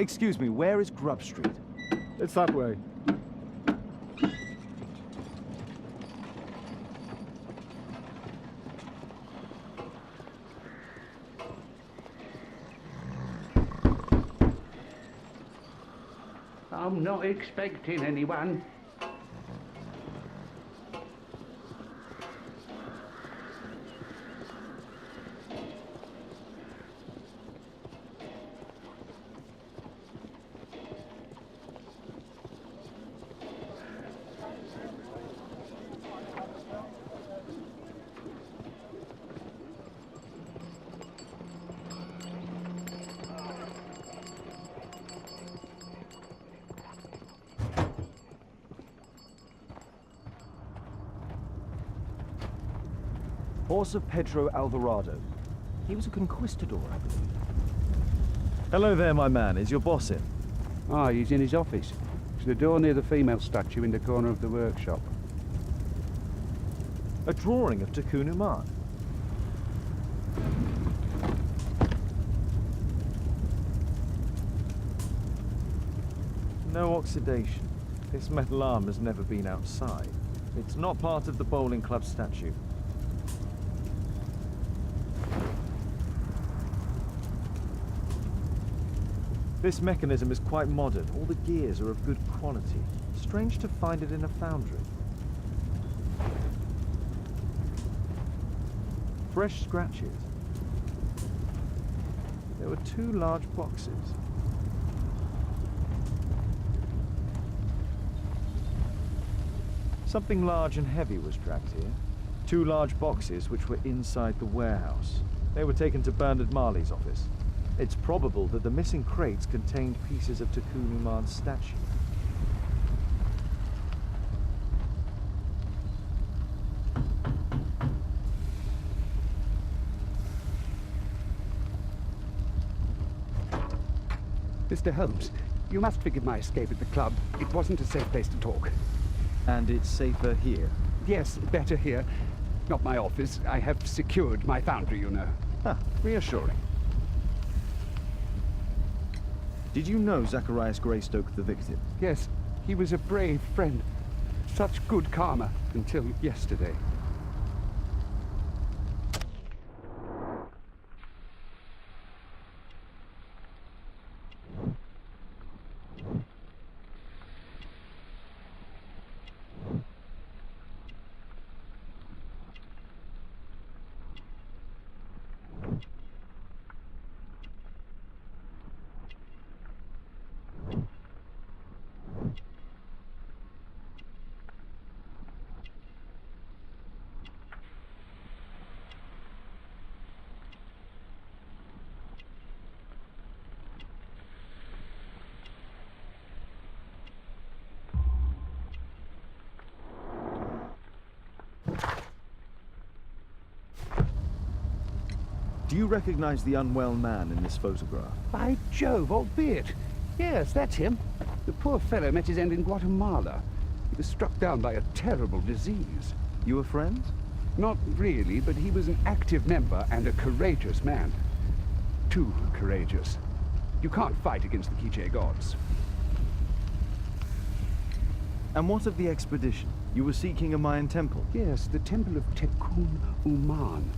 Excuse me, where is Grub Street? It's that way. I'm not expecting anyone. Horse of Pedro Alvarado. He was a conquistador, I believe. Hello there, my man. Is your boss in? Ah, he's in his office. It's the door near the female statue in the corner of the workshop. A drawing of Tikkun Uman. No oxidation. This metal arm has never been outside. It's not part of the bowling club statue. This mechanism is quite modern. All the gears are of good quality. Strange to find it in a foundry. Fresh scratches. There were 2 large boxes. Something large and heavy was dragged here. 2 large boxes which were inside the warehouse. They were taken to Bernard Marley's office. It's probable that the missing crates contained pieces of Tikkun Uman's statue. Mr. Holmes, you must forgive my escape at the club. It wasn't a safe place to talk. And it's safer here. Yes, better here. Not my office. I have secured my foundry, you know. Ah, reassuring. Did you know Zacharias Greystoke, the victim? Yes, he was a brave friend. Such good karma until yesterday. Do you recognize the unwell man in this photograph? By Jove, albeit. Yes, that's him. The poor fellow met his end in Guatemala. He was struck down by a terrible disease. You were friends? Not really, but he was an active member and a courageous man. Too courageous. You can't fight against the Quiche gods. And what of the expedition? You were seeking a Mayan temple? Yes, the temple of Tikkun Uman.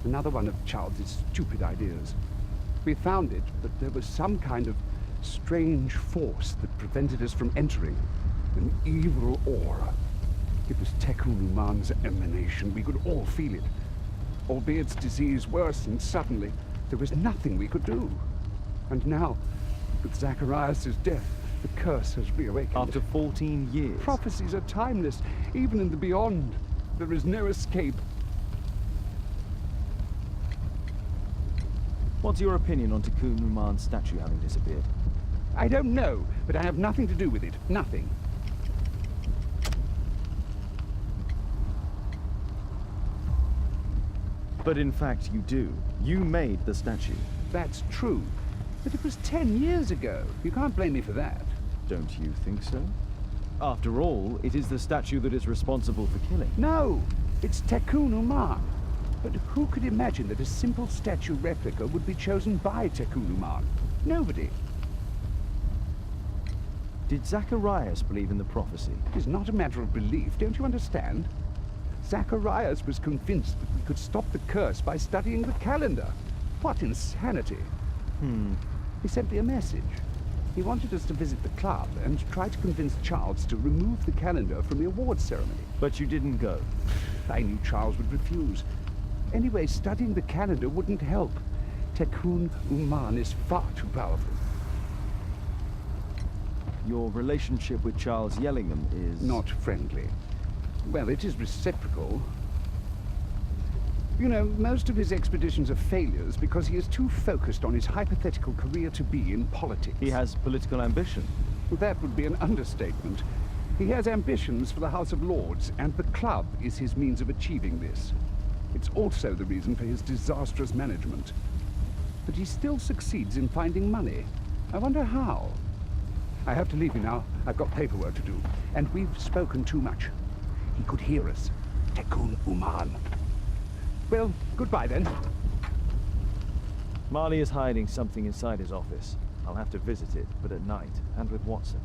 Another one of Charles's stupid ideas. We found it, but there was some kind of strange force that prevented us from entering. An evil aura. It was Tikkun Uman's emanation. We could all feel it. Albeit its disease worsened suddenly, there was nothing we could do. And now, with Zacharias' death, the curse has reawakened. After 14 years? Prophecies are timeless, even in the beyond. There is no escape. What's your opinion on Tikkun Uman's statue having disappeared? I don't know, but I have nothing to do with it. Nothing. But in fact you do. You made the statue. That's true. But it was 10 years ago. You can't blame me for that. Don't you think so? After all, it is the statue that is responsible for killing. No! It's Tikkun Uman. But who could imagine that a simple statue replica would be chosen by Tikkun Uman? Nobody. Did Zacharias believe in the prophecy? It is not a matter of belief, don't you understand? Zacharias was convinced that we could stop the curse by studying the calendar. What insanity! He sent me a message. He wanted us to visit the club and try to convince Charles to remove the calendar from the awards ceremony. But you didn't go. I knew Charles would refuse. Anyway, studying the calendar wouldn't help. Tikkun Uman is far too powerful. Your relationship with Charles Yellingham is... Not friendly. Well, it is reciprocal. You know, most of his expeditions are failures because he is too focused on his hypothetical career to be in politics. He has political ambition. That would be an understatement. He has ambitions for the House of Lords, and the club is his means of achieving this. It's also the reason for his disastrous management. But he still succeeds in finding money. I wonder how. I have to leave you now. I've got paperwork to do. And we've spoken too much. He could hear us. Tikkun Uman. Well, goodbye then. Marley is hiding something inside his office. I'll have to visit it, but at night, and with Watson.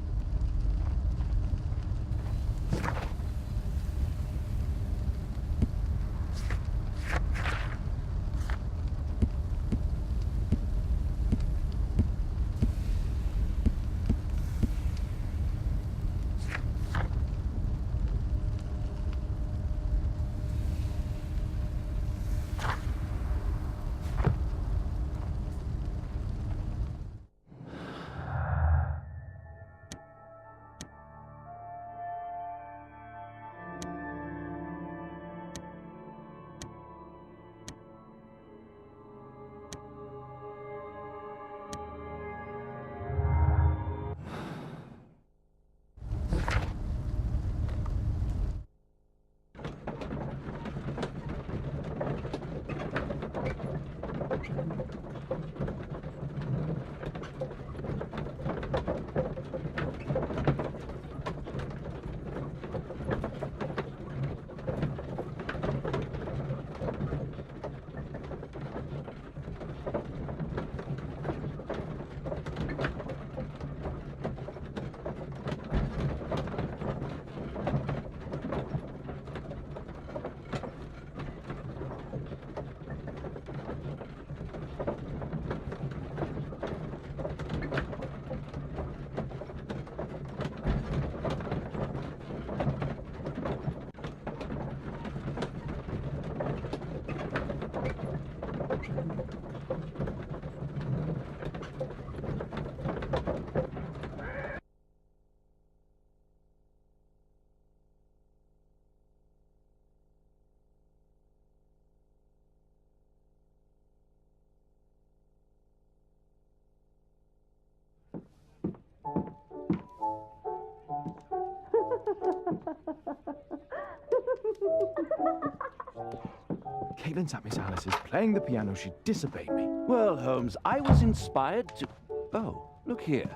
Caitlin's at Miss Alice's playing the piano. She disobeyed me. Well, Holmes, I was inspired to... Oh, look here.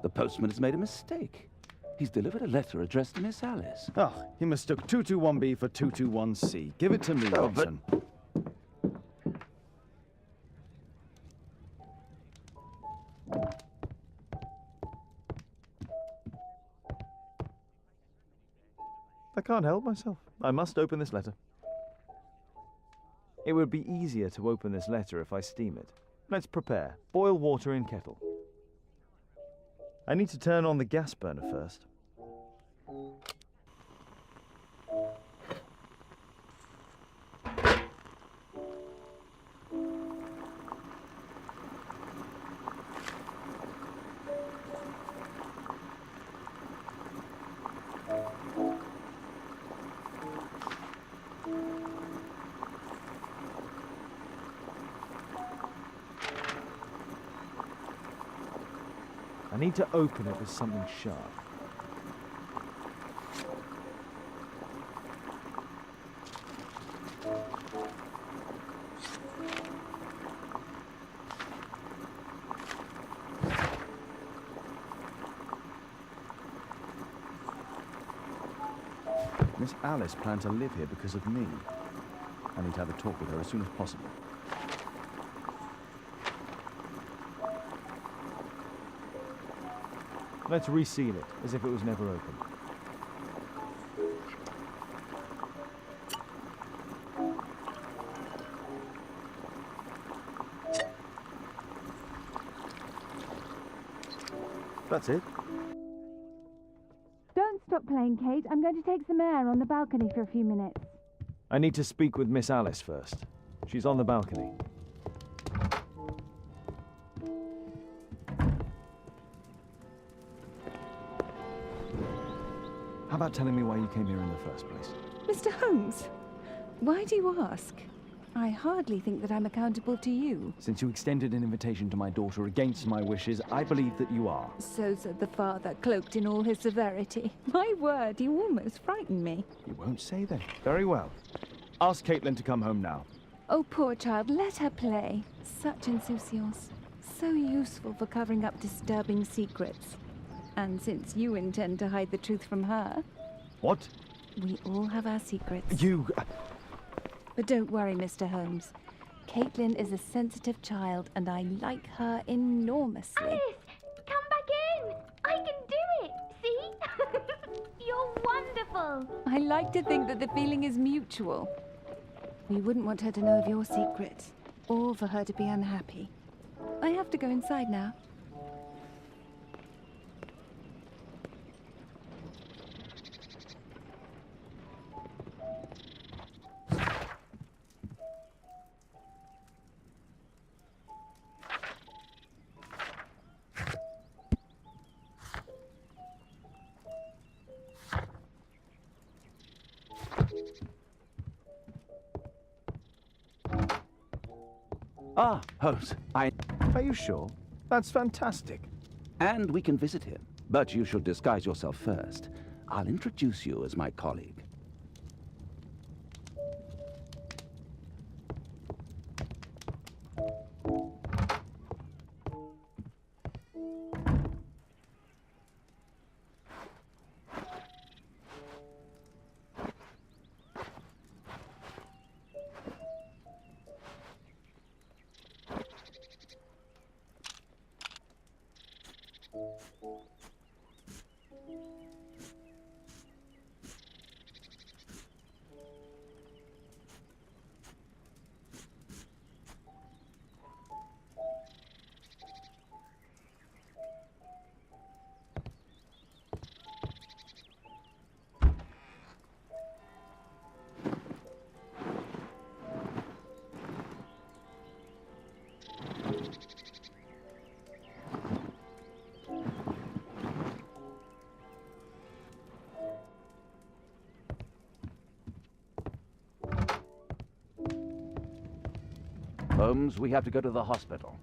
The postman has made a mistake. He's delivered a letter addressed to Miss Alice. Oh, he mistook 221B for 221C. Give it to me, Oh, but- Watson. I can't help myself. I must open this letter. It would be easier to open this letter if I steam it. Let's prepare. Boil water in kettle. I need to turn on the gas burner first. I need to open it with something sharp. Miss Alice planned to live here because of me. I need to have a talk with her as soon as possible. Let's reseal it, as if it was never opened. That's it. Don't stop playing, Kate. I'm going to take some air on the balcony for a few minutes. I need to speak with Miss Alice first. She's on the balcony. How about telling me why you came here in the first place? Mr. Holmes, why do you ask? I hardly think that I'm accountable to you. Since you extended an invitation to my daughter against my wishes, I believe that you are. So said the father, cloaked in all his severity. My word, you almost frightened me. You won't say then. Very well. Ask Caitlin to come home now. Oh, poor child, let her play. Such insouciance. So useful for covering up disturbing secrets. And since you intend to hide the truth from her... What? We all have our secrets. You... But don't worry, Mr. Holmes. Caitlin is a sensitive child, and I like her enormously. Alice, come back in. I can do it. See? You're wonderful. I like to think that the feeling is mutual. We wouldn't want her to know of your secrets, or for her to be unhappy. I have to go inside now. Ah, Holmes, Are you sure? That's fantastic. And we can visit him. But you should disguise yourself first. I'll introduce you as my colleague. Holmes, we have to go to the hospital.